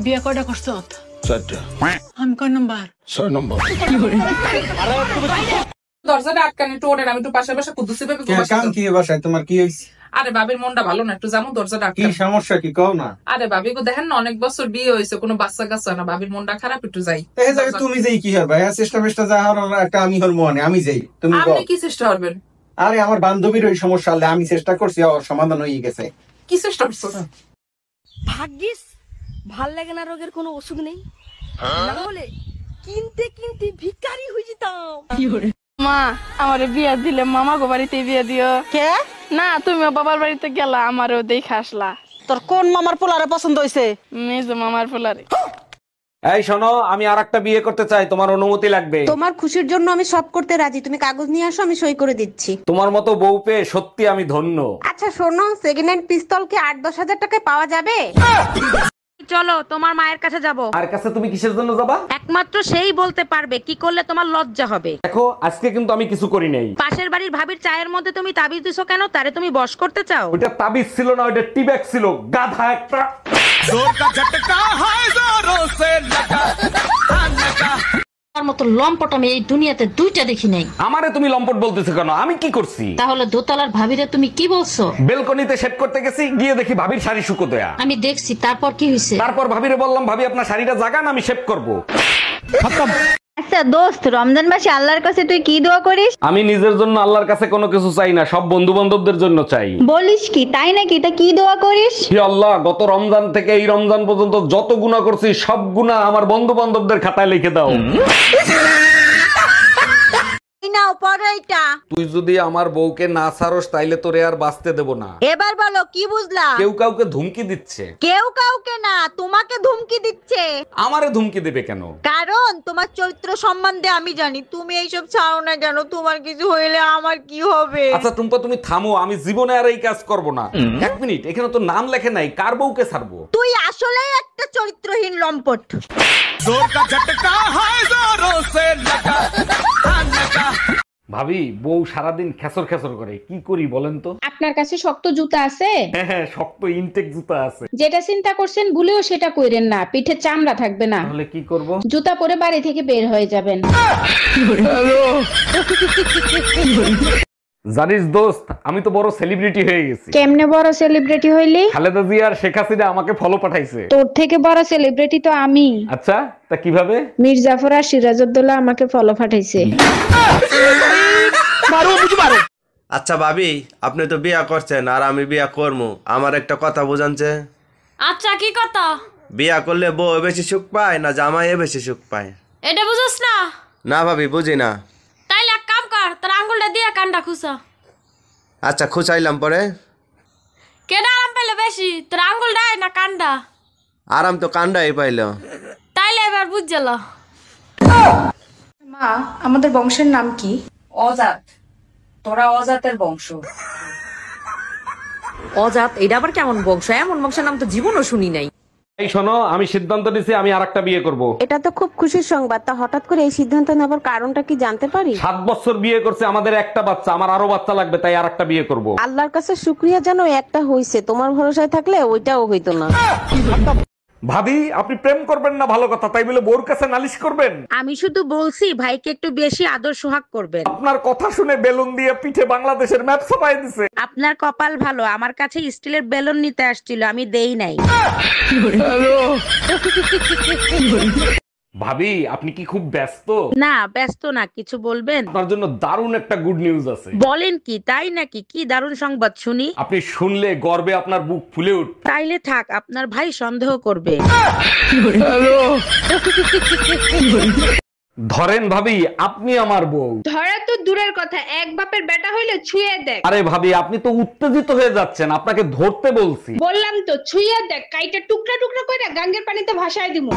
বিয়ে কয়টা করছো? 4টা। আমি কয় নাম্বার? 6 নম্বর। দরজাটা আটকানি একটু ওঠেন, আমি একটু পাশে পাশে কুদ্দুসি ভাবে কাম কি বাসায় তোমার কি হইছে? আরে বাবির মনটা ভালো না, একটু যেমন দরজাটা কি আটকান। সমস্যা কি কও না? আরে বাবি গো দেখেন না, অনেক বছর বিয়ে হয়েছে, কোনো বাচ্চা কাচ্চা না, বাবির মনটা খারাপ, একটু যাই। এই জায়গায় তুমি যাই কি হবে? চেষ্টা বেষ্টা যা হওয়ার একটা আমি হল মনে আমি যাই, তুমি কও। আপনি কি চেষ্টা করবেন? আরে আমার বান্ধবীর ওই সমস্যা হলে আমি চেষ্টা করছি, ওর সমাধান হয়ে গেছে। কি চেষ্টা করছেন? ভাগ্যিস ভাল লাগে না রোগের কোনো ওষুধ নেই, না হলে কিনতে কিনতে ভিখারি হয়ে যেতাম। মা আমারে বিয়া দিলে মামা গো বাড়িতে বিয়া দিও। কে? না তুমিও বাবার বাড়িতে গেলা, আমারও দেখে আসলা। তোর কোন মামার পোলারে পছন্দ হয়েছে? মেজো মামার ফুলারে। এই শোনো, আমি আরেকটা বিয়ে করতে চাই, তোমার অনুমতি লাগবে। তোমার খুশির জন্য আমি সব করতে রাজি, তুমি কাগজ নিয়ে আসো, আমি সই করে দিচ্ছি। তোমার মতো বউ পেয়ে সত্যি আমি ধন্য। আচ্ছা শোনো, সেকেন্ড হ্যান্ড পিস্তল কি 8-10 হাজার টাকায় পাওয়া যাবে? চলো তোমার মায়ের কাছে যাব। আর কাছে তুমি কিসের জন্য যাবা? একমাত্র সেই বলতে পারবে কি করলে তোমার লজ্জা হবে। দেখো আজকে কিন্তু আমি কিছু করি নাই। পাশের বাড়ির ভাবির চায়ের মধ্যে তুমি তাবিজ দিছো কেন? তারে তুমি বশ করতে চাও? ওইটা তাবিজ ছিল না, ওইটা টিব্যাগ ছিল, গাধা একটা। তার মতো লম্পট আমি এই দুনিয়াতে দুইটা দেখি নাই। আমারে তুমি লম্পট বলতেছো কেন? আমি কি করছি? তাহলে দোতলার ভাবিরে তুমি কি বলছো? বেলকনিতে শেভ করতে গেছি, গিয়ে দেখি ভাবির শাড়ি শুকো দেয়া। আমি দেখছি, তারপর কি হয়েছে? তারপর ভাবিরে বললাম, ভাবি আপনার শাড়িটা জাগান, আমি শেভ করব। আচ্ছা দোস্ত, রমজান মাসে আল্লাহর কাছে তুই কি দোয়া করিস? আমি নিজের জন্য আল্লাহর কাছে কোনো কিছু চাই না, সব বন্ধু বান্ধবদের জন্য চাই। বলিস কি, তাই নাকি? তা কি দোয়া করিস? হে আল্লাহ, গত রমজান থেকে এই রমজান পর্যন্ত যত গুনাহ করছি সব গুনাহ আমার বন্ধু বান্ধবদের খাতায় লিখে দাও। নাও পড়ো এটা। তুই যদি আমার বউকে না ছাড়স তাইলে তোরে আর বাঁচতে দেব না। এবার বলো কি বুঝলা? কেউ কাউকে ধুমকি দিচ্ছে। কেউ কাউকে না, তোমাকে ধুমকি দিচ্ছে। আমারে ধুমকি দেবে কেন? কারণ তোমার চরিত্র সম্বন্ধে আমি জানি। তুমি এইসব ছাড়ো না কেন? তোমার কিছু হইলে আমার কি হবে? আচ্ছা টুম্পা তুমি থামো, আমি জীবনে আর এই কাজ করব না। এক মিনিট, এখানে তো নাম লেখে নাই, কার বউকে ছাড়বো? তুই আসলেই একটা চরিত্রহীন লম্পট। ভাবি, বউ সারাদিন খেসর খেসর করে, কি করি বলেন তো? আপনার কাছে শক্ত জুতা আছে? হ্যাঁ হ্যাঁ, শক্ত ইনটেক জুতা আছে। যেটা চিন্তা করছেন ভুলেও সেটা কইরেন না, পিঠে চামড়া থাকবে না। তাহলে কি করব? জুতা পরে বাড়ি থেকে বের হয়ে যাবেন। জানিস দোস্ত, আমি তো বড় সেলিব্রিটি হয়ে গেছি। কেমনে বড় সেলিব্রিটি হইলি? খালেদা জিয়া আর শেখ হাসিনা আমাকে ফলো পাঠাইছে। তোর থেকে বড় সেলিব্রিটি তো আমি। আচ্ছা, তা কিভাবে? মীর জাফর আর সিরাজউদ্দৌলা আমাকে ফলো পাঠাইছে। আচ্ছা ভাবি, আপনি তো বিয়া করছেন আর আমি বিয়া করবো, আমার একটা কথা বুঝানছে। আচ্ছা কি কথা? বিয়া করলে বউ বেশি সুখ পায় না জামাই বেশি সুখ পায়? এটা বুঝছ না? না ভাবি, বুঝি না। তাইলে এক কাম কর, তোর আঙ্গুলটা দিয়ে কানটা খুসা। আচ্ছা খুঁচাইলাম পরে। কেডা আরাম পেলে বেশি, তোর আঙ্গুলটাই না কানটা? আরাম তো কান্ডাই পাইল। তাইলে এবার বুঝল। মা, আমাদের বংশের নাম কি? অজাত। তোরা অজাতের বংশ। অজাত এটা আবার কেমন বংশ? এমন বংশের নাম তো জীবনও শুনি নাই। এই শোনো, আমি সিদ্ধান্ত নিছি আমি আরেকটা বিয়ে করব। এটা তো খুব খুশির সংবাদ। তা হঠাৎ করে এই সিদ্ধান্ত নেবার কারণটা কি জানতে পারি? 7 বছর বিয়ে করছে, আমাদের একটা বাচ্চা, আমার আরো বাচ্চা লাগবে, তাই আরেকটা বিয়ে করব। আল্লাহর কাছে শুকরিয়া জানো, একটা হইছে। তোমার ভরসায় থাকলে ওইটাও হইতো না। ভাবি, আপনি প্রেম করবেন না ভালো কথা, তাই বলে বোর কাছে নালিশ করবেন? আমি শুধু বলছি ভাইকে একটু বেশি আদর সোহাগ করবেন। আপনার কথা শুনে বেলুন দিয়ে পিঠে বাংলাদেশের ম্যাপ ছাপাই দিছে। আপনার কপাল ভালো, আমার কাছে স্টিলের বেলুন নিতে আসছিল, আমি দেই নাই। ভাবি, আপনি কি খুব ব্যস্ত? না ব্যস্ত না, কিছু বলবেন? আপনার জন্য দারুণ একটা গুড নিউজ আছে। বলেন কি? তাই নাকি? কি দারুণ সংবাদ শুনি। আপনি শুনলে গর্বে আপনার বুক ফুলে উঠবে। তাইলে থাক, আপনার ভাই সন্দেহ করবে। ধরেন ভাবি, আপনি আমার বউ। ধরা তো দূরের কথা, এক বাপের বেটা হইলে ছুঁয়ে দেখ। আরে ভাবি, আপনি তো উত্তেজিত হয়ে যাচ্ছেন, আপনাকে ধরতে বলছি। বললাম তো ছুঁয়ে দেখ, কাইটা টুকরা টুকরা করে গাঙ্গের পানিতে ভাসায় দিমু।